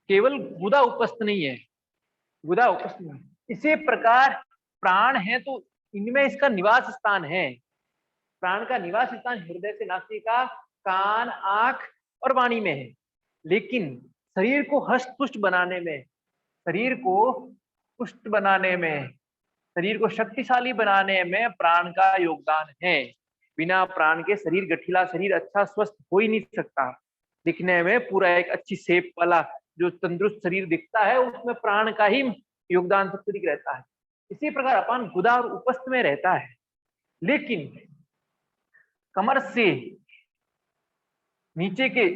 केवल गुदा उपस्थ नहीं है, गुदा उपस्थ नहीं। इसी प्रकार प्राण है तो इनमें इसका निवास स्थान है। प्राण का निवास स्थान हृदय से नासिका, कान, आंख और वाणी में है। लेकिन शरीर को हष्ट पुष्ट बनाने में, शरीर को पुष्ट बनाने में, शरीर को शक्तिशाली बनाने में प्राण का योगदान है। बिना प्राण के शरीर, गठीला शरीर अच्छा स्वस्थ हो ही नहीं सकता। दिखने में पूरा एक अच्छी शेप वाला जो तंदुरुस्त शरीर दिखता है, उसमें प्राण का ही योगदान सबसे अधिक रहता है। इसी प्रकार अपान गुदा और उपस्थ में रहता है। लेकिन कमर से नीचे के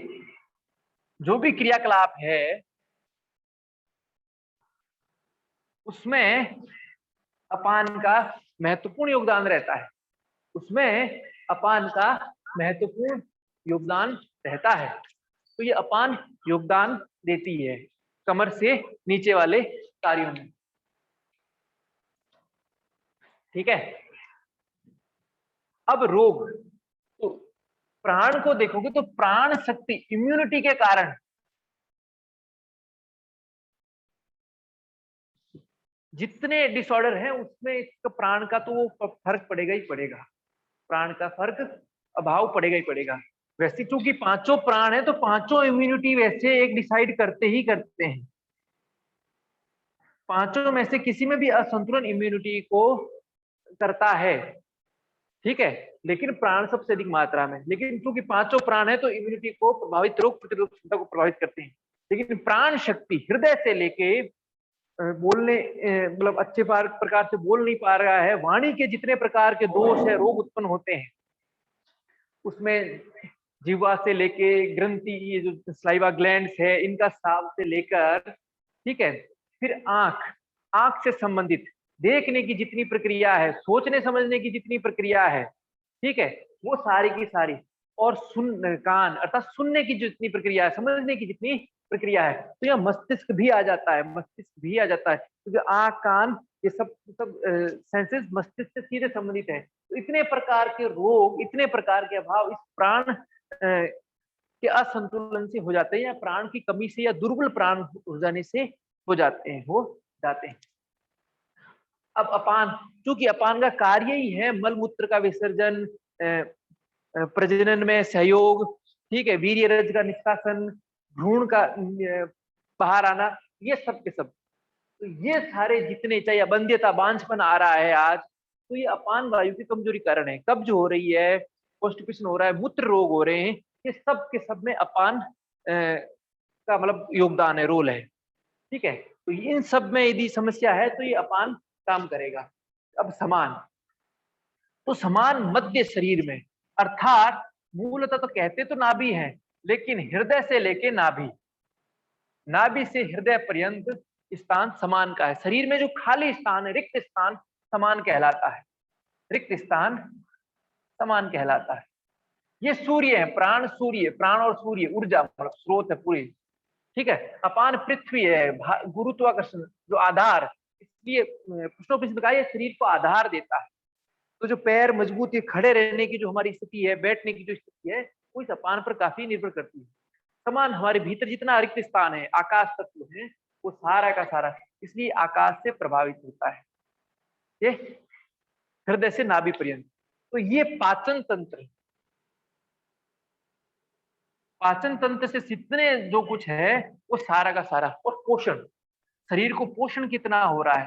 जो भी क्रियाकलाप है उसमें अपान का महत्वपूर्ण योगदान रहता है, उसमें अपान का महत्वपूर्ण योगदान रहता है। तो ये अपान योगदान देती है कमर से नीचे वाले कार्यों में। ठीक है। अब रोग, तो प्राण को देखोगे तो प्राण शक्ति, इम्यूनिटी के कारण जितने डिसऑर्डर हैं उसमें इसका प्राण का तो वो फर्क पड़ेगा ही पड़ेगा, प्राण का फर्क अभाव पड़ेगा ही पड़ेगा। वैसे चूंकि पांचों प्राण है तो पांचों इम्यूनिटी वैसे एक डिसाइड करते ही करते हैं। पांचों में से किसी में भी असंतुलन इम्यूनिटी को करता है। ठीक है। लेकिन प्राण सबसे अधिक मात्रा में, लेकिन चूंकि पांचों प्राण है तो इम्यूनिटी को प्रभावित, रोग प्रतिरोधक क्षमता को प्रभावित करते हैं। लेकिन प्राण शक्ति हृदय से लेके बोलने, मतलब अच्छे प्रकार से बोल नहीं पा रहा है, वाणी के जितने प्रकार के दोष है, रोग उत्पन्न होते हैं उसमें, जीवा से लेके ग्रंथि, ये जो स्लाइवा ग्लैंड्स है इनका स्राव से लेकर, ठीक है, फिर आंख, आंख से संबंधित देखने की जितनी प्रक्रिया है, सोचने समझने की जितनी प्रक्रिया है, ठीक है, वो सारी की सारी, और कान अर्थात सुनने की जितनी प्रक्रिया है, समझने की जितनी प्रक्रिया है, तो यह मस्तिष्क भी आ जाता है, मस्तिष्क भी आ जाता है, क्योंकि आंख, कान, ये सब सेंसेस मस्तिष्क से सीधे संबंधित है। तो इतने प्रकार के रोग, इतने प्रकार के अभाव इस प्राण के असंतुलन से हो जाते हैं, या प्राण की कमी से, या दुर्बल प्राण हो जाने से हो जाते हैं। अब अपान, चूंकि अपान का कार्य ही है मलमूत्र का विसर्जन, प्रजनन में सहयोग, ठीक है, वीर्यरज का निष्कासन, भ्रूण का बाहर आना, ये सब के सब, तो ये सारे जितने, चाहे अबंध्यता, बांझपन आ रहा है आज, तो ये अपान वायु की कमजोरी कारण है। कब्ज हो रही है, कॉन्स्टिपेशन हो रहा है, मूत्र रोग हो रहे हैं, ये सब के सब में अपान का मतलब योगदान है, रोल है। ठीक है। तो इन सब में यदि समस्या है तो ये अपान काम करेगा। अब समान, तो समान मध्य शरीर में, अर्थात मूलतः तो कहते तो नाभि है, लेकिन हृदय से लेके नाभि, नाभि से हृदय पर्यंत स्थान समान का है। शरीर में जो खाली स्थान है, रिक्त स्थान, समान कहलाता है, रिक्त स्थान समान कहलाता है। ये सूर्य है, प्राण सूर्य, प्राण और सूर्य ऊर्जा मतलब स्रोत है पूरी। ठीक है। अपान पृथ्वी है, गुरुत्वाकर्षण जो आधार, इसलिए कृष्णोपनिषद का ये शरीर को आधार देता है। तो जो पैर मजबूत, ये खड़े रहने की जो हमारी स्थिति है, बैठने की जो स्थिति है, वो इस अपान पर काफी निर्भर करती है। समान हमारे भीतर जितना रिक्त स्थान है, आकाश तत्व है, वो सारा का सारा इसलिए आकाश से प्रभावित होता है, ये हृदय से नाभि पर्यंत। तो ये पाचन तंत्र, पाचन तंत्र से जितने जो कुछ है वो सारा का सारा, और पोषण, शरीर को पोषण कितना हो रहा है,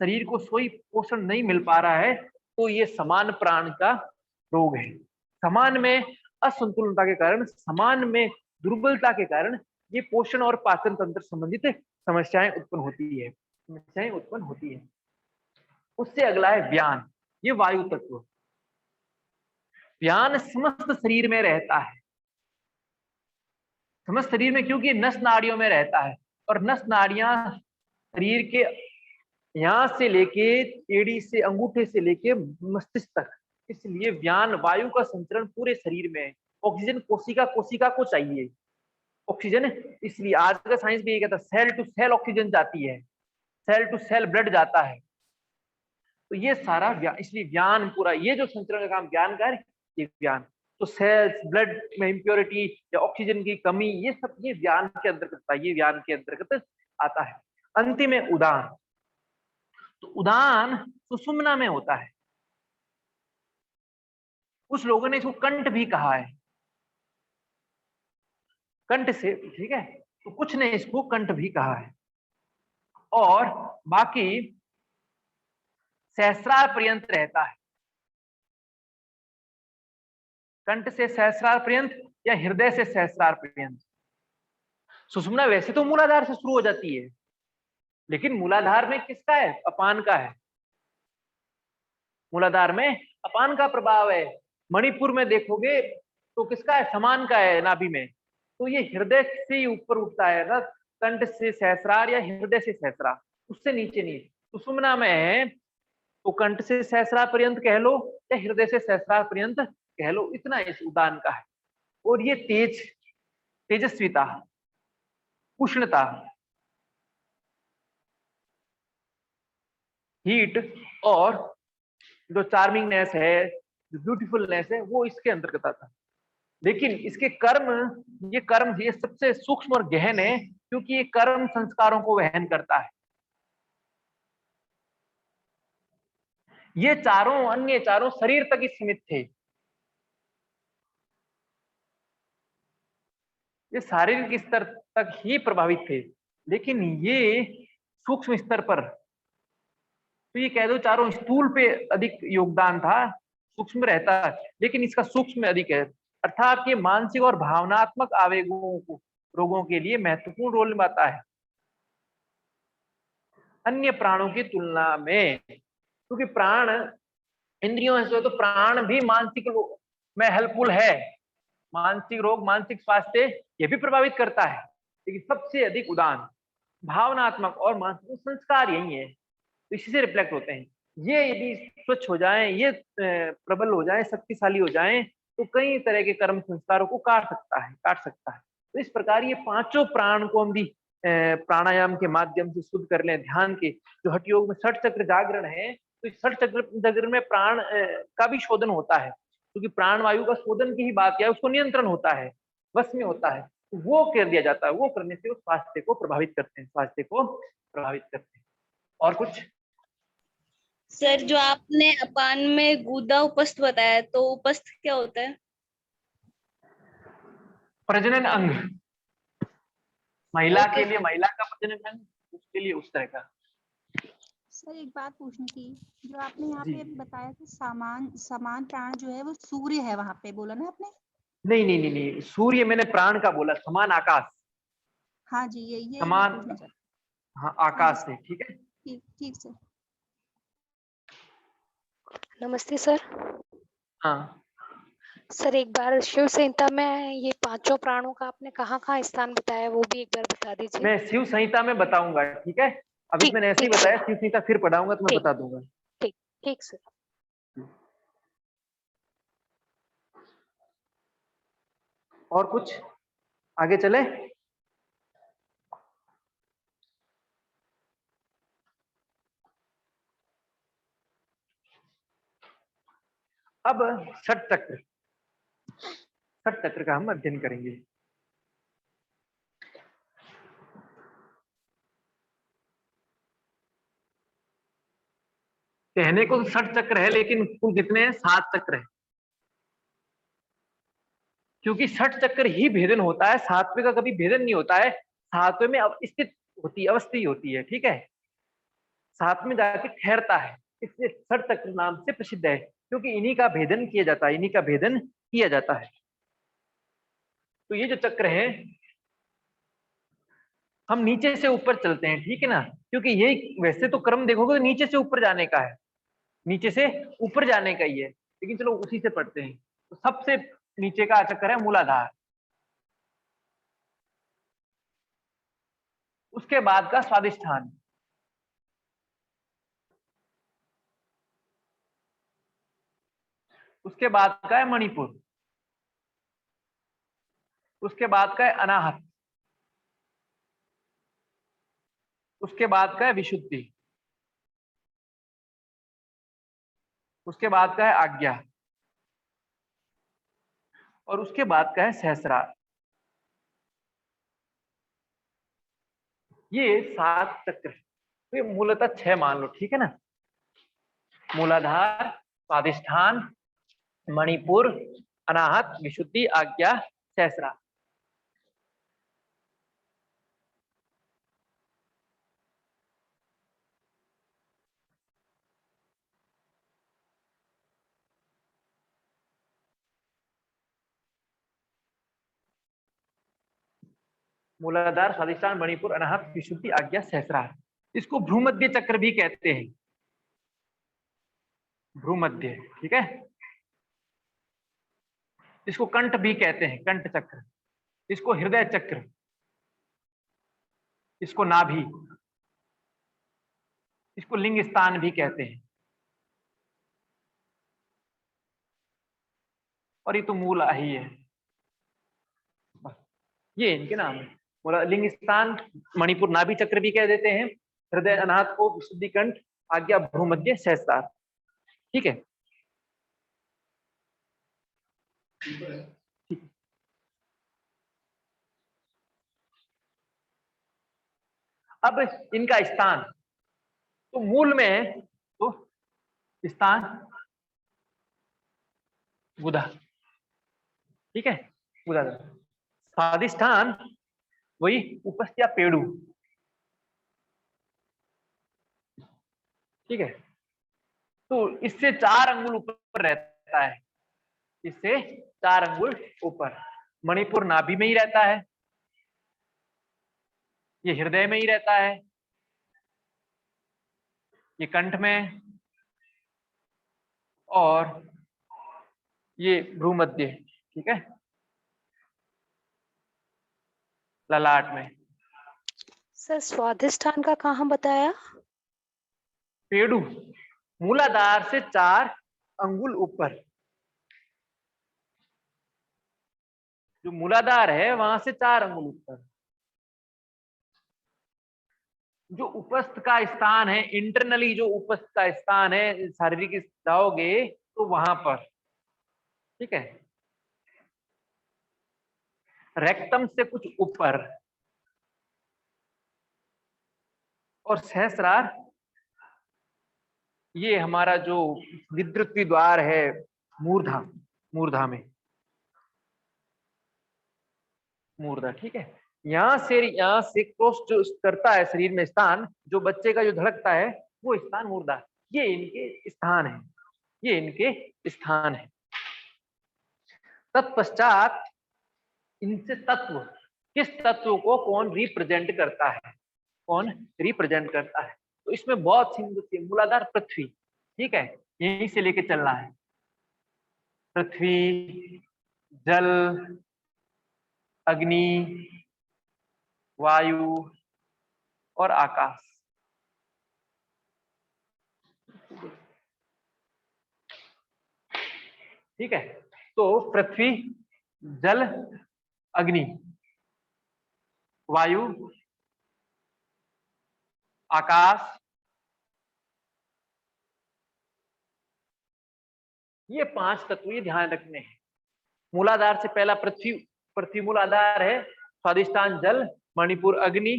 शरीर को सोई पोषण नहीं मिल पा रहा है, तो ये समान प्राण का रोग है। समान में असंतुलनता के कारण, समान में दुर्बलता के कारण ये पोषण और पाचन तंत्र संबंधित समस्याएं उत्पन्न होती है, समस्याएं उत्पन्न होती है। उससे अगला है व्यान, ये वायु तत्व। व्यान समस्त शरीर में रहता है, समस्त शरीर में, क्योंकि नस नाड़ियों में रहता है, और नस नाड़ियां शरीर के यहां से लेके एड़ी से, अंगूठे से लेके मस्तिष्क तक, इसलिए व्यान वायु का संचरण पूरे शरीर में है। ऑक्सीजन कोशिका कोशिका को चाहिए, ऑक्सीजन, इसलिए आज का साइंस भी ये कहता है सेल टू सेल ऑक्सीजन जाती है, सेल टू सेल ब्लड जाता है। तो ये सारा इसलिए व्यान पूरा, ये जो संचरण का काम ज्ञान का है, ये व्यान। तो सेल्स, ब्लड में इम्प्योरिटी या ऑक्सीजन की कमी, ये सब ये व्यान के अंतर्गत आता है, ये व्यान के अंतर्गत आता है। अंतिम है उदान। तो उदान सुषुम्ना में होता है। कुछ लोगों ने इसको कंठ भी कहा है, कंठ से, ठीक है, तो कुछ ने इसको कंठ भी कहा है। और बाकी सहस्रार पर्यंत रहता है, कंठ से सहस्रार पर्यंत या हृदय से सहस्रार पर्यंत। सुषुम्ना वैसे तो मूलाधार से शुरू हो जाती है, लेकिन मूलाधार में किसका है? अपान का है। मूलाधार में अपान का प्रभाव है। मणिपुर में देखोगे तो किसका है? समान का है नाभि में। तो ये हृदय से ऊपर उठता है ना, कंठ से सहस्रार या हृदय से सहस्रार, उससे नीचे नहीं। सुषुम्ना में है तो कंठ से सहस्रार पर्यंत कह लो या हृदय से सहस्रार पर्यंत कह लो, इतना इस उदान का है। और ये तेजस्विता, उष्णता, हीट और जो चार्मिंगनेस है, जो ब्यूटीफुलनेस है, वो इसके अंतर्गत आता है। लेकिन इसके कर्म, ये सबसे सूक्ष्म और गहन है, क्योंकि ये कर्म संस्कारों को वहन करता है। ये अन्य चारों शरीर तक ही सीमित थे। ये शारीरिक स्तर तक ही प्रभावित थे, लेकिन ये सूक्ष्म स्तर पर, तो ये कह दो चारों स्थूल पे अधिक योगदान था, सूक्ष्म रहता है, लेकिन इसका सूक्ष्म में अधिक है। अर्थात ये मानसिक और भावनात्मक आवेगों को, रोगों के लिए महत्वपूर्ण रोल निभाता है अन्य प्राणों की तुलना में। क्योंकि प्राण इंद्रियों से, तो प्राण भी मानसिक रोग में हेल्पफुल है। मानसिक रोग, मानसिक स्वास्थ्य ये भी प्रभावित करता है, लेकिन सबसे अधिक उदान भावनात्मक और मानसिक संस्कार यही है, तो इसी से रिफ्लेक्ट होते हैं। ये यदि स्वच्छ हो जाएं, ये प्रबल हो जाएं, शक्तिशाली हो जाएं, तो कई तरह के कर्म संस्कारों को काट सकता है। तो इस प्रकार ये पांचों प्राण को हम भी प्राणायाम के माध्यम से शुद्ध कर लें, ध्यान के, जो हठ योग में षट चक्र जागरण है, तो इस षट चक्र में प्राण का भी शोधन होता है, क्योंकि प्राण वायु का शोधन की ही बात है, उसको नियंत्रण होता है, वश में होता है, वो कर दिया जाता है। वो करने से स्वास्थ्य को प्रभावित करते हैं, और कुछ? सर, जो आपने अपान में गुदा उपस्थ बताया, तो उपस्थ क्या होता है? प्रजनन अंग, महिला के लिए महिला का प्रजनन अंग, उसके लिए उस तरह का। सर एक बात पूछनी थी, जो आपने यहाँ पे बताया कि समान प्राण जो है वो सूर्य है, वहां पे बोला ना आपने? नहीं, सूर्य मैंने प्राण का बोला, समान आकाश। हाँ जी, ये समान, हाँ, आकाश से, ठीक है, ठीक सर। नमस्ते सर। हाँ सर, एक बार शिव संहिता में ये पांचों प्राणों का आपने कहाँ स्थान बताया, वो भी एक बार बता दीजिए। मैं शिव संहिता में बताऊंगा, ठीक है, अभी मैंने ऐसे ही बताया, शिव संहिता फिर पढ़ाऊंगा तो मैं बता दूंगा। ठीक सर। और कुछ आगे चले? अब षट चक्र का हम अध्ययन करेंगे। कहने को तो षट चक्र है, लेकिन कुल कितने हैं? 7 चक्र है, क्योंकि षट चक्र ही भेदन होता है, सातवें का कभी भेदन नहीं होता है। सातवें में स्थित होती है, अवस्थी होती है, ठीक है, साथ में जाके ठहरता है, इसलिए षट चक्र नाम से प्रसिद्ध है, क्योंकि इन्हीं का भेदन किया जाता है, तो ये जो चक्र है, हम नीचे से ऊपर चलते हैं, ठीक है ना, क्योंकि ये वैसे तो क्रम देखोगे तो नीचे से ऊपर जाने का है, नीचे से ऊपर जाने का ही है, लेकिन चलो उसी से पढ़ते हैं। तो सबसे नीचे का चक्र है मूलाधार, उसके बाद का स्वादिष्ठान, उसके बाद का है मणिपुर, उसके बाद का है अनाहत, उसके बाद का है विशुद्धि, उसके बाद का है आज्ञा, और उसके बाद का है सहस्रार। ये 7 चक्र, तो ये मूलतः 6 मान लो, ठीक है ना। मूलाधार, स्वादिष्ठान, मणिपुर, अनाहत, विशुद्धि, आज्ञा, सहस्रार। मूलाधार, स्वादिष्ठान, मणिपुर, अनाहत, विशुद्धि, आज्ञा, सहस्रार। इसको भ्रूमध्य चक्र भी कहते हैं, भ्रूमध्य, ठीक है। इसको कंठ भी कहते हैं, कंठ चक्र। इसको हृदय चक्र, इसको नाभि, इसको लिंग स्थान भी कहते हैं। और ये तो मूल ही है, ये इनके नाम है। लिंग स्थान, मणिपुर, नाभि चक्र भी कह देते हैं। हृदय अनाहत को विशुद्धि कंठ, आज्ञा भ्रूमध्य, सहस्रार, ठीक है। अब इनका स्थान, तो मूल में है तो स्थान गुदा, ठीक है, गुदा। स्वादिष्ठान वही उपस्थ या पेड़ू, ठीक है। तो इससे 4 अंगुल ऊपर रहता है, इससे 4 अंगुल ऊपर। मणिपुर नाभि में ही रहता है, ये हृदय में ही रहता है, ये कंठ में, और ये भ्रूमध्य, ठीक है, ललाट में। सर स्वादिष्ठान का कहाँ बताया? पेड़ू, मूलाधार से 4 अंगुल ऊपर। जो मूलाधार है वहां से 4 अंगुल ऊपर। जो उपस्थ का स्थान है, इंटरनली जो उपस्थ का स्थान है, शारीरिक जाओगे तो वहां पर, ठीक है। रेक्टम से कुछ ऊपर। और सहस्रार, ये हमारा जो विद्युत द्वार है, मूर्धा, मूर्धा में, मूर्धा, ठीक है। यहाँ से क्रॉस जो करता है शरीर में स्थान, जो बच्चे का जो धड़कता है वो स्थान मूर्धा, ये इनके स्थान है, ये इनके स्थान है। तत्पश्चात इनसे तत्व, किस तत्व को कौन रिप्रेजेंट करता है, कौन रिप्रेजेंट करता है, तो इसमें बहुत सी मूलाधार पृथ्वी, ठीक है, यहीं से लेके चलना है। पृथ्वी, जल, अग्नि, वायु और आकाश, ठीक है। तो पृथ्वी, जल, अग्नि, वायु, आकाश, ये 5 तत्व ये ध्यान रखने हैं। मूलाधार से पहला पृथ्वी, पृथ्वी मूलाधार है। स्वादिष्ठान जल, मणिपुर अग्नि,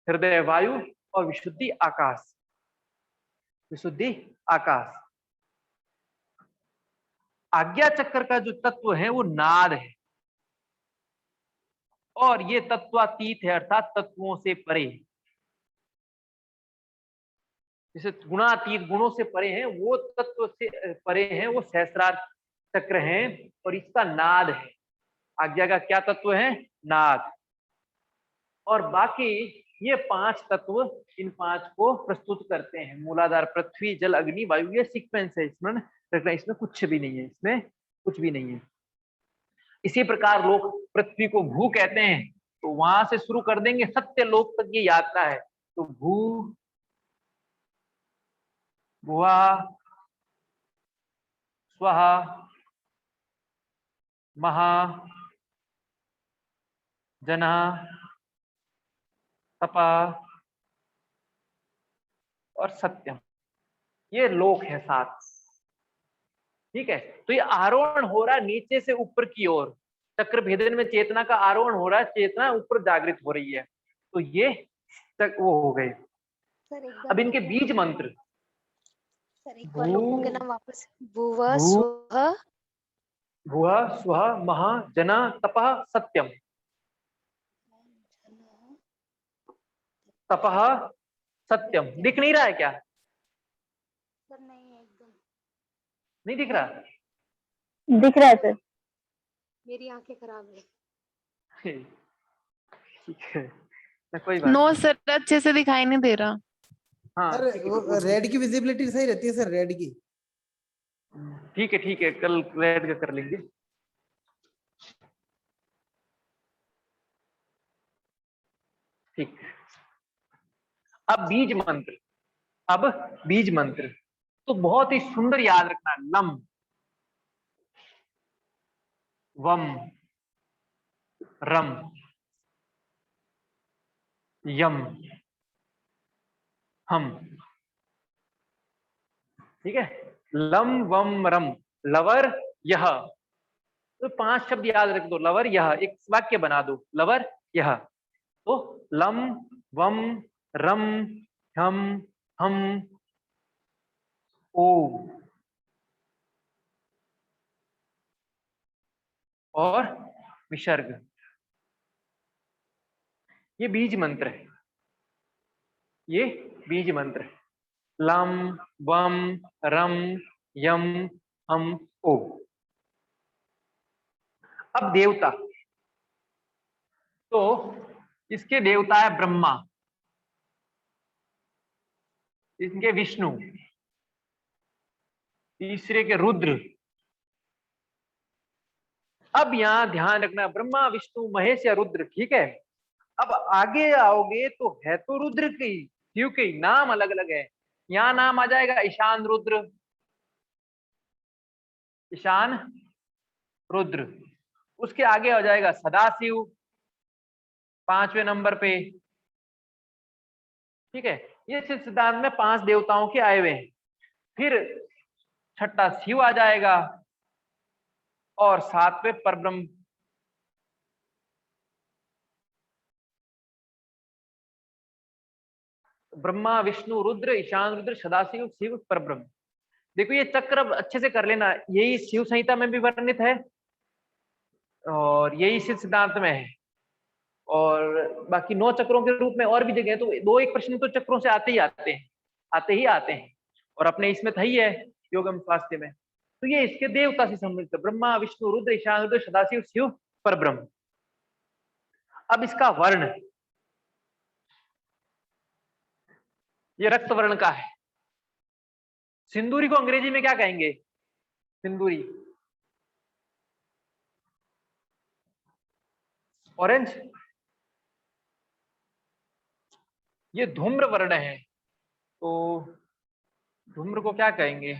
हृदय वायु, और विशुद्धि आकाश, विशुद्धि आकाश। आज्ञा चक्र का जो तत्व है वो नाद है, और ये तत्वातीत है, अर्थात तत्वों से परे। जैसे गुणातीत, गुणों से परे हैं, वो तत्व से परे हैं, वो सहस्रार चक्र हैं, और इसका नाद है। आज्ञा का क्या तत्व है? नाद। और बाकी ये 5 तत्व, इन 5 को प्रस्तुत करते हैं। मूलाधार पृथ्वी, जल, अग्नि, वायु, ये सीक्वेंस है, इसमें रखना, इसमें कुछ भी नहीं है, इसमें कुछ भी नहीं है। इसी प्रकार लोग पृथ्वी को भू कहते हैं, तो वहां से शुरू कर देंगे, सत्य लोक तक ये यात्रा है। तो भू, भुआ, स्वहा, महा, जना, तपा और सत्यम, ये लोक है 7। ठीक है, तो ये आरोहण हो रहा है नीचे से ऊपर की ओर। चक्र भेदन में चेतना का आरोहण हो रहा है, चेतना ऊपर जागृत हो रही है, तो ये वो हो गए। सर एक अब बार इनके लोगों बीज मंत्र, सर एक बार लोगों के नाम वापस। भुवः भू स्वः भुवः स्वः महा जना तपः सत्यम। तपः सत्यम दिख नहीं रहा है क्या? सर नहीं एकदम नहीं दिख रहा? दिख रहा है सर। मेरी आंखें खराब है। ठीक है, ना कोई बात नो नहीं। सर, अच्छे से दिखाई नहीं दे रहा। हाँ सर ठीक है, वो रेड की विजिबिलिटी सही रहती है सर, रेड की। ठीक है, कल रेड का कर लेंगे। ठीक, अब बीज मंत्र। अब बीज मंत्र तो बहुत ही सुंदर याद रखना। लम वम रम यम हम। ठीक है, लम वम रम, लवर यह, तो 5 शब्द याद रख दो। लवर यह, एक वाक्य बना दो, लवर यह। तो लम वम रम हम ओ और विसर्ग, ये बीज मंत्र है। ये बीज मंत्र है। लम वम रम यम हम ओ। अब देवता, तो इसके देवता है ब्रह्मा, इनके विष्णु, तीसरे के रुद्र। अब यहां ध्यान रखना, ब्रह्मा विष्णु महेश या रुद्र। ठीक है, अब आगे आओगे तो है तो रुद्र की, क्योंकि नाम अलग अलग है। यहाँ नाम आ जाएगा ईशान रुद्र, ईशान रुद्र। उसके आगे आ जाएगा सदाशिव 5वें नंबर पे। ठीक है, ये सिद्धांत में 5 देवताओं के आए हुए हैं। फिर छठा शिव आ जाएगा और 7वें परब्रह्म। ब्रह्मा विष्णु रुद्र ईशान रुद्र सदाशिव शिव परब्रह्म। देखो ये चक्र अब अच्छे से कर लेना, यही शिव संहिता में भी वर्णित है और यही शिव सिद्धांत में है, और बाकी 9 चक्रों के रूप में और भी जगह है। तो 2-1 प्रश्न तो चक्रों से आते ही आते हैं, और अपने इसमें था ही है योगम स्वास्थ्य में। तो ये इसके देवता से संबंधित, ब्रह्मा विष्णु रुद्र ईशान रुद्र सदाशिव शिव परब्रह्म। अब इसका वर्ण, ये रक्त वर्ण का है। सिंदूरी को अंग्रेजी में क्या कहेंगे? सिंदूरी, ऑरेंज। ये धूम्र वर्ण है, तो धूम्र को क्या कहेंगे?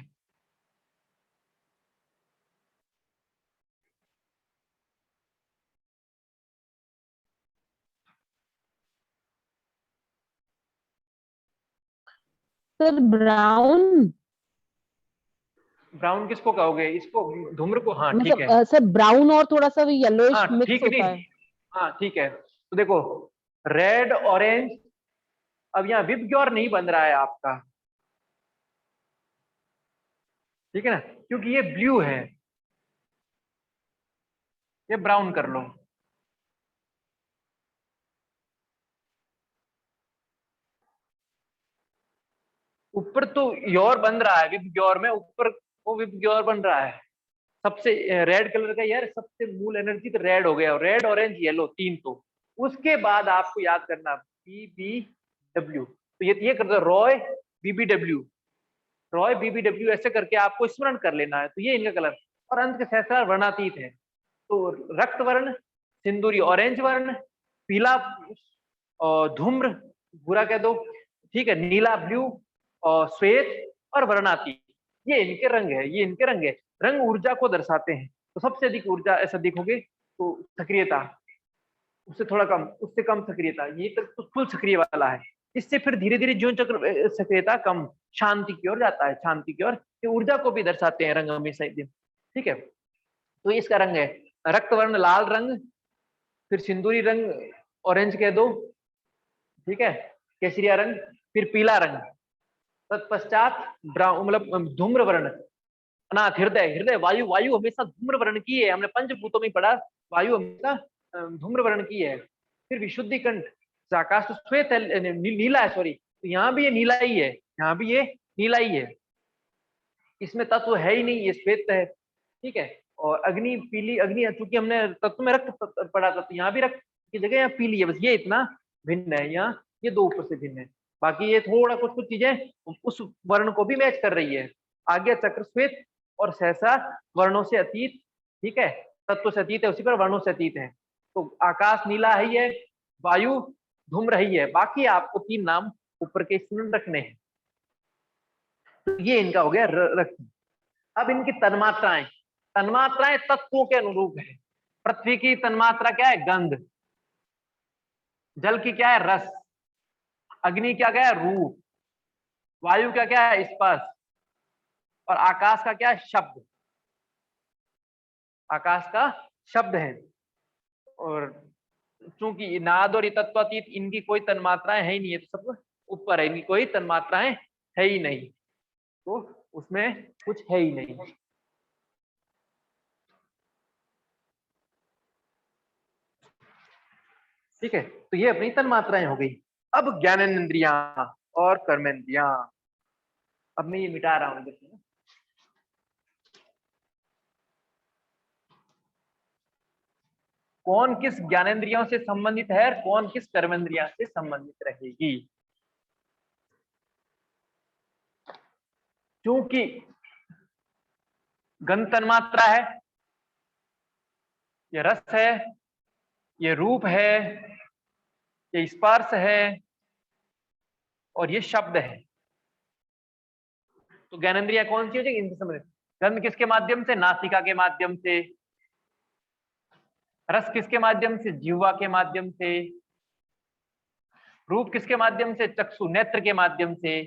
Sir brown. ब्राउन किसको कहोगे? इसको, धूम्र को। हाँ ठीक है, मतलब सर ब्राउन और थोड़ा सा येलोइश हाँ मिक्स ठीक होता नहीं, है। हाँ ठीक है। तो देखो रेड ऑरेंज, अब यहाँ विबग्योर नहीं बन रहा है आपका, ठीक है ना, क्योंकि ये ब्लू है, ये ब्राउन कर लो। ऊपर तो योर बन रहा है, विबग्योर में ऊपर वो विबग्योर बन रहा है। सबसे रेड कलर का यार, सबसे मूल एनर्जी तो रेड हो गया, रेड ऑरेंज येलो 3। तो उसके बाद आपको याद करना BBW, तो ये कर दो, रॉय BBW, रॉय BBW, ऐसे करके आपको स्मरण कर लेना है। तो ये इनका कलर, और अंत के सहस्रार वर्णातीत है। तो रक्त वर्ण, सिंदूरी ऑरेंज वर्ण, पीला और धूम्र भूरा कह दो, ठीक है, नीला ब्लू और श्वेत और वर्णातीत, ये इनके रंग है। ये इनके रंग है, रंग ऊर्जा को दर्शाते हैं। तो सबसे अधिक ऊर्जा ऐसा देखोगे तो सक्रियता, उससे थोड़ा कम, उससे कम सक्रियता, ये तक तो फुल सक्रिय वाला है। इससे फिर धीरे धीरे जीवन चक्र सक्रियता कम शांति की ओर जाता है, शांति की ओर। ये ऊर्जा को भी दर्शाते हैं रंग हमेशा। ठीक है, तो इसका रंग है रक्त वर्ण लाल रंग, फिर सिंदूरी रंग ऑरेंज कह दो, ठीक है, केसरिया रंग, फिर पीला रंग, तत्पश्चात ब्राउन मतलब धूम्र वर्ण अनाथ, हृदय, हृदय वायु, वायु हमेशा धूम्र वर्ण की है, हमने पंचभूतों में पढ़ा वायु हमेशा धूम्र वर्ण की है। फिर विशुद्धि कंठ, आकाश तो श्वेत है, नीला है, सॉरी, तो यहाँ भी ये नीला ही है, यहाँ भी ये नीला ही है, इसमें तत्व है ही नहीं, ये श्वेत है, ठीक है। और अग्नि पीली, अग्नि चूंकि हमने तत्व में रक्त पढ़ा था, तो यहाँ भी रक्त की जगह यहाँ पीली है, बस ये इतना भिन्न है, यहाँ ये दो ऊपर से भिन्न है, बाकी ये थोड़ा कुछ कुछ चीजें उस वर्ण को भी मैच कर रही है। आगे चक्र श्वेत और सहसा वर्णों से अतीत, ठीक है, तत्व से अतीत है, उसी पर वर्णों से अतीत है। तो आकाश नीला ही है, वायु धूम्र ही है, बाकी आपको तीन नाम ऊपर के स्मरण रखने हैं। तो ये इनका हो गया रक्त। अब इनकी तन्मात्राएं, तन्मात्राएं तत्वों के अनुरूप है। पृथ्वी की तन्मात्रा क्या है? गंध। जल की क्या है? रस। अग्नि क्या क्या है? रूप। वायु का क्या है? स्पर्श। और आकाश का क्या है? शब्द। आकाश का शब्द है। और चूंकि नाद और तत्वातीत इनकी कोई तन्मात्राएं है ही नहीं है, तो सब ऊपर है, इनकी कोई तन्मात्राएं है ही नहीं, तो उसमें कुछ है ही नहीं। ठीक है, तो ये अपनी तन्मात्राएं हो गई। अब ज्ञानेंद्रियां और कर्मेंद्रियां, अब मैं ये मिटा रहा हूं, देखिए कौन किस ज्ञानेंद्रियों से संबंधित है और कौन किस कर्मेंद्रिया से संबंधित रहेगी। क्योंकि गंध तन्मात्रा है, ये रस है, ये रूप है, ये स्पर्श है और ये शब्द है। तो ज्ञानेंद्रिया कौन सी हो जाएगी इनसे संबंधित? गंध किसके माध्यम से? नासिका के माध्यम से। रस किसके माध्यम से? जिह्वा के माध्यम से। रूप किसके माध्यम से? चक्षु, नेत्र के माध्यम से,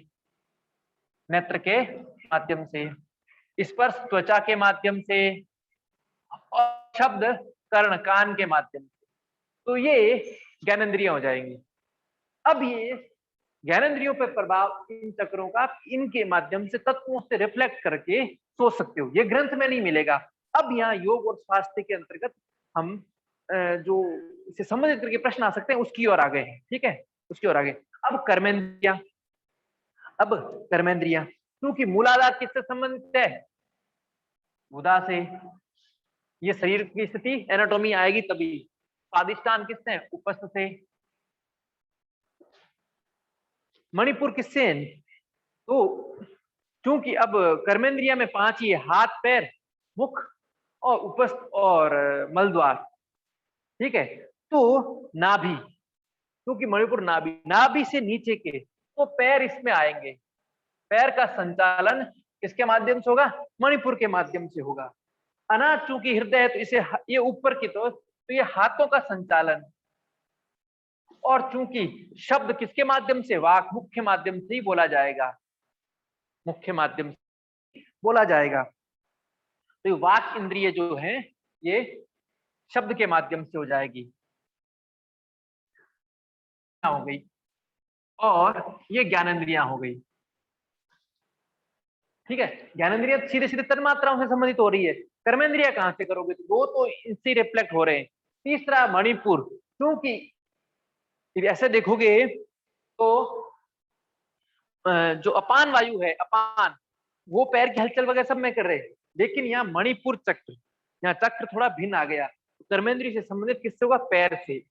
नेत्र के माध्यम से। स्पर्श त्वचा के माध्यम से और शब्द कर्ण, कान के माध्यम से। तो ये ज्ञानेंद्रियां हो जाएंगी। अब ये ज्ञानेंद्रियों पर प्रभाव इन चक्रों का इनके माध्यम से तत्वों से रिफ्लेक्ट करके सोच सकते हो, ये ग्रंथ में नहीं मिलेगा। अब यहाँ योग और स्वास्थ्य के अंतर्गत हम जो इससे संबंधित करके प्रश्न आ सकते हैं उसकी ओर आ गए हैं, ठीक है, उसकी ओर आ गए। अब कर्मेंद्रियां, अब कर्मेंद्रियां क्योंकि मूलाधार किससे संबंधित है? गुदा से। ये शरीर की स्थिति एनाटॉमी आएगी तभी। स्वादिष्टान किससे है? उपस्थ से। मणिपुर किससे है? तो क्योंकि अब कर्मेंद्रिया में पांच ही है, हाथ पैर मुख और उपस्थ और मलद्वार, ठीक है। तो नाभि, क्योंकि मणिपुर नाभि, नाभि से नीचे के तो पैर इसमें आएंगे। पैर का संचालन किसके माध्यम से होगा? मणिपुर के माध्यम से होगा। अनाथ चूंकि हृदय है तो इसे ये ऊपर की तो ये हाथों का संचालन। और चूंकि शब्द किसके माध्यम से? वाक, मुख्य माध्यम से ही बोला जाएगा, मुख्य माध्यम से बोला जाएगा। तो ये वाक इंद्रिय जो है ये शब्द के माध्यम से हो जाएगी, हो गई, और ये ज्ञानेंद्रियां हो गई, ठीक है। ज्ञानेंद्रियां सीधे सीधे तन्मात्राओं से संबंधित हो रही है। कर्मेंद्रिया कहां से करोगे? तो दो तो इनसे रिफ्लेक्ट हो रहे हैं। तीसरा मणिपुर, क्योंकि ऐसे देखोगे तो जो अपान वायु है, अपान वो पैर की हलचल वगैरह सब में कर रहे हैं, लेकिन यहाँ मणिपुर चक्र, यहाँ चक्र थोड़ा भिन्न आ गया। कर्मेंद्रिय से संबंधित किससे होगा? पैर से,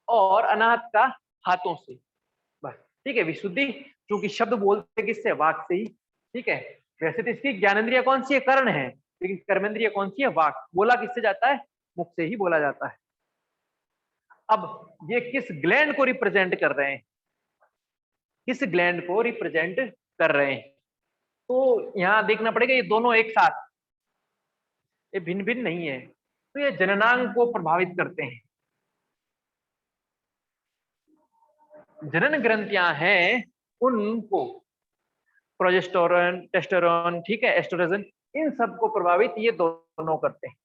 और अनाहत का हाथों से, बस, ठीक है। विशुद्धि क्योंकि शब्द बोलते किससे? वाक से ही, ठीक है। वैसे तो इसकी ज्ञानेंद्रिय कौन सी है? कर्ण है, लेकिन कर्मेंद्रिय कौन सी है? वाक। बोला किससे जाता है? मुख से ही बोला जाता है। अब ये किस ग्लैंड को रिप्रेजेंट कर रहे हैं? किस ग्लैंड को रिप्रेजेंट कर रहे हैं? तो यहां देखना पड़ेगा, ये दोनों एक साथ, ये भिन्न भिन्न नहीं है, तो ये जननांग को प्रभावित करते हैं। जनन ग्रंथियां हैं उनको प्रोजेस्टेरोन, टेस्टोस्टेरोन, ठीक है, एस्ट्रोजन, इन सबको प्रभावित ये दोनों करते हैं।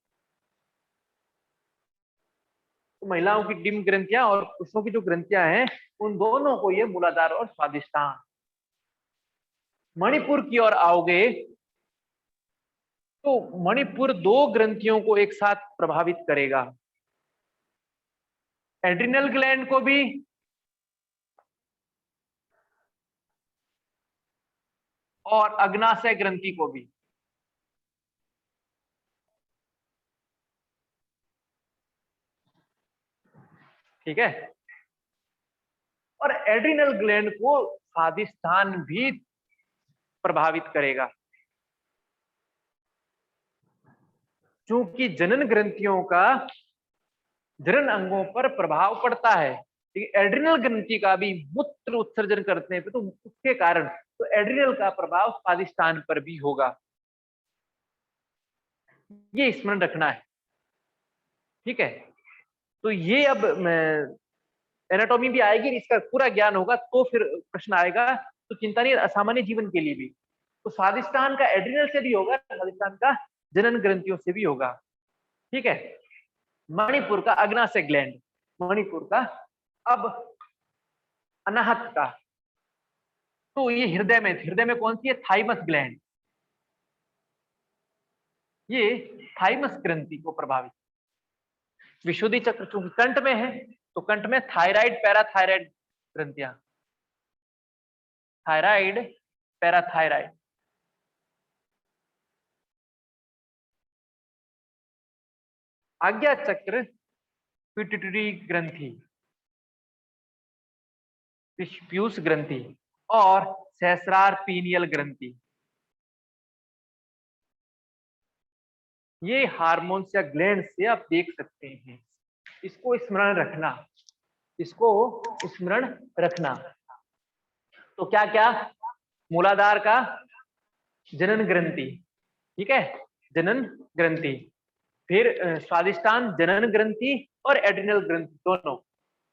तो महिलाओं की डिम्ब ग्रंथियां और पुरुषों की जो ग्रंथियां हैं उन दोनों को ये मूलाधार और स्वादिष्टान। मणिपुर की ओर आओगे तो मणिपुर दो ग्रंथियों को एक साथ प्रभावित करेगा, एड्रिनल ग्लैंड को भी और अग्नाशय ग्रंथि को भी। ठीक है, और एड्रिनल ग्लैंड को स्वादिष्टान भी प्रभावित करेगा, क्योंकि जनन ग्रंथियों का जनन अंगों पर प्रभाव पड़ता है। एड्रिनल ग्रंथि का भी मूत्र उत्सर्जन करते हैं तो उसके कारण तो एड्रिनल का प्रभाव स्वादिष्टान पर भी होगा, ये स्मरण रखना है। ठीक है, तो ये अब एनाटॉमी भी आएगी, इसका पूरा ज्ञान होगा तो फिर प्रश्न आएगा, तो चिंता नहीं, असामान्य जीवन के लिए भी। तो स्वादिष्टान का एड्रिनल से भी होगा, स्वादिष्टान का जनन ग्रंथियों से भी होगा। ठीक है, मणिपुर का अग्नाशय ग्लैंड, मणिपुर का। अब अनाहत का, तो ये हृदय में कौन सी है? थाइमस ग्लैंड, ये थाइमस ग्रंथि को प्रभावित। विशुद्धि चक्र चूंकि कंठ में है तो कंठ में थायराइड, पैराथायराइड ग्रंथियां, थायराइड, पैराथायराइड। आज्ञा चक्र, पिट्यूटरी ग्रंथि, पीयूष ग्रंथि और सहस्रार पीनियल ग्रंथि। ये हार्मोन्स या ग्लैंड से आप देख सकते हैं, इसको स्मरण रखना, इसको स्मरण रखना। तो क्या क्या? मूलाधार का जनन ग्रंथि, ठीक है, जनन ग्रंथि, फिर स्वादिष्टान जनन ग्रंथि और एड्रिनल ग्रंथि दोनों,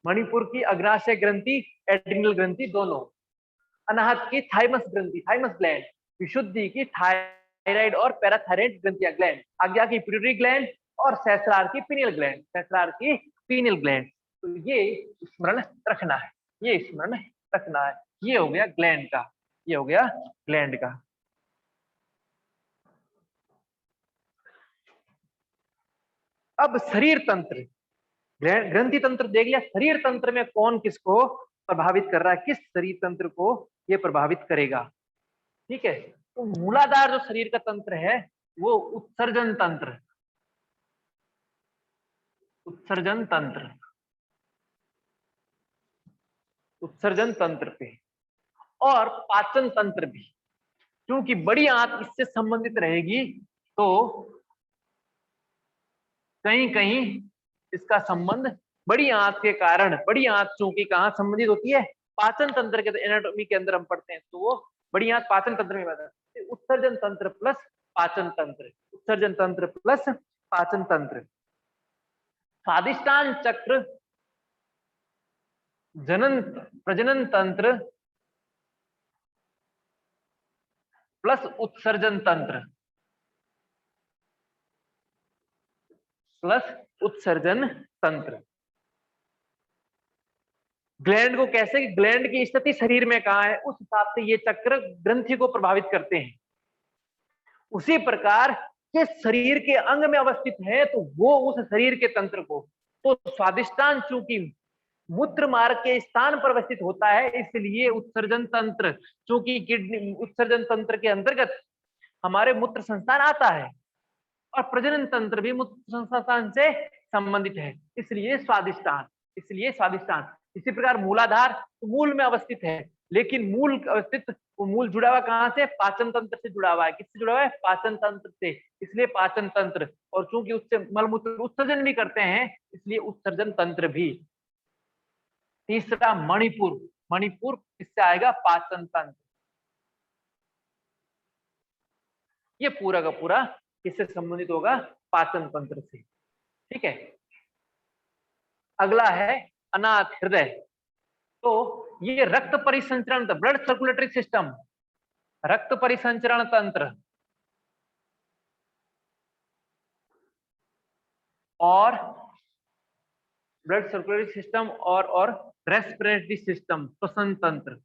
मणिपुर की अग्नाशय ग्रंथि, एड्रिनल ग्रंथि दोनों, अनाहत की थाइमस ग्रंथि, थाइमस ग्लैंड, विशुद्धि की थायराइड और पैराथायराइड ग्रंथियां ग्लैंड, आज्ञा की पिट्यूटरी ग्लैंड और सहस्रार की पीनियल ग्लैंड, सहस्रार की पीनियल ग्लैंड। तो ये स्मरण रखना है, ये स्मरण रखना है। ये हो गया ग्लैंड का, ये हो गया ग्लैंड का। अब शरीर तंत्र, ग्रंथि तंत्र देख लिया, शरीर तंत्र में कौन किसको प्रभावित कर रहा है, किस शरीर तंत्र को ये प्रभावित करेगा। ठीक है, तो मूलाधार जो शरीर का तंत्र है वो उत्सर्जन तंत्र, उत्सर्जन तंत्र, उत्सर्जन तंत्र पे, और पाचन तंत्र भी, क्योंकि बड़ी आंत इससे संबंधित रहेगी तो कहीं कहीं इसका संबंध बड़ी आंत के कारण, बड़ी आंत चूंकि कहाँ संबंधित होती है? पाचन तंत्र के, एनाटॉमी के अंदर हम पढ़ते हैं तो वो बड़ी आंत पाचन तंत्र में आता है। उत्सर्जन तंत्र प्लस पाचन तंत्र, उत्सर्जन तंत्र प्लस पाचन तंत्र। स्वादिष्टान चक्र, जनन प्रजनन तंत्र प्लस उत्सर्जन तंत्र प्लस उत्सर्जन तंत्र। ग्लैंड को कैसे, ग्लैंड की स्थिति शरीर में कहाँ है उस हिसाब से ये चक्र ग्रंथि को प्रभावित करते हैं। उसी प्रकार के शरीर के अंग में अवस्थित है तो वो उस शरीर के तंत्र को, तो स्वादिष्टान चूंकि मूत्र मार्ग के स्थान पर अवस्थित होता है इसलिए उत्सर्जन तंत्र, चूंकि किडनी उत्सर्जन तंत्र के अंतर्गत हमारे मूत्र संस्थान आता है और प्रजनन तंत्र भी मूत्र संस्थान से संबंधित है, इसलिए स्वादिष्टान, इसलिए स्वादिष्टान। इसी प्रकार मूलाधार तो मूल में अवस्थित है, लेकिन मूल अवस्थित, वो मूल जुड़ा हुआ कहाँ से? पाचन तंत्र से जुड़ा हुआ है। किससे जुड़ा हुआ है? पाचन तंत्र से, इसलिए पाचन तंत्र, और चूंकि उससे मलमूत्र उत्सर्जन भी करते हैं इसलिए उत्सर्जन तंत्र भी। तीसरा मणिपुर, मणिपुर किससे आएगा? पाचन तंत्र। ये पूरा का पूरा किससे संबंधित होगा? पाचन तंत्र से। ठीक है, अगला है अनाहत हृदय। तो ये रक्त परिसंचरण, ब्लड सर्कुलेटरी सिस्टम, रक्त परिसंचरण तंत्र और ब्लड सर्कुलेटरी सिस्टम और रेस्पिरेटरी सिस्टम, श्वसन तंत्र।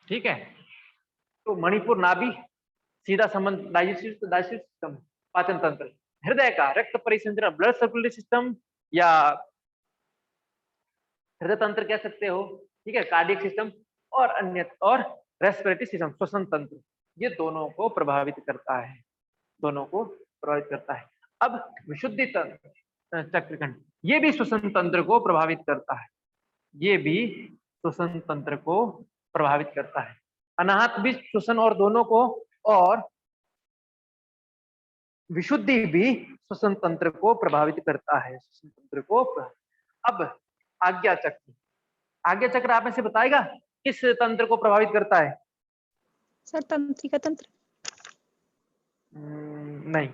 ठीक है, तो मणिपुर नाभि सीधा संबंध डाइजेस्टिव सिस्टम, पाचन तंत्र। हृदय का रक्त परिसंचरण, ब्लड सर्कुलेटरी सिस्टम या हृदय तंत्र कह सकते हो, ठीक है, कार्डियक सिस्टम और अन्य और रेस्पिरेटरी सिस्टम, श्वसन तंत्र, ये दोनों को प्रभावित करता है, दोनों को प्रभावित करता है। अब विशुद्धि तंत्र चक्रखंड, ये भी श्वसन तंत्र को प्रभावित करता है, ये भी श्वसन तंत्र को प्रभावित करता है। अनाहत भी श्वसन और दोनों को, और विशुद्धि भी श्वसन तंत्र को प्रभावित करता है, श्वसन तंत्र को। अब आज्ञा चक्र, आज्ञा चक्र आप में से बताएगा किस तंत्र को प्रभावित करता है? सर तंत्रिका तंत्र। नहीं,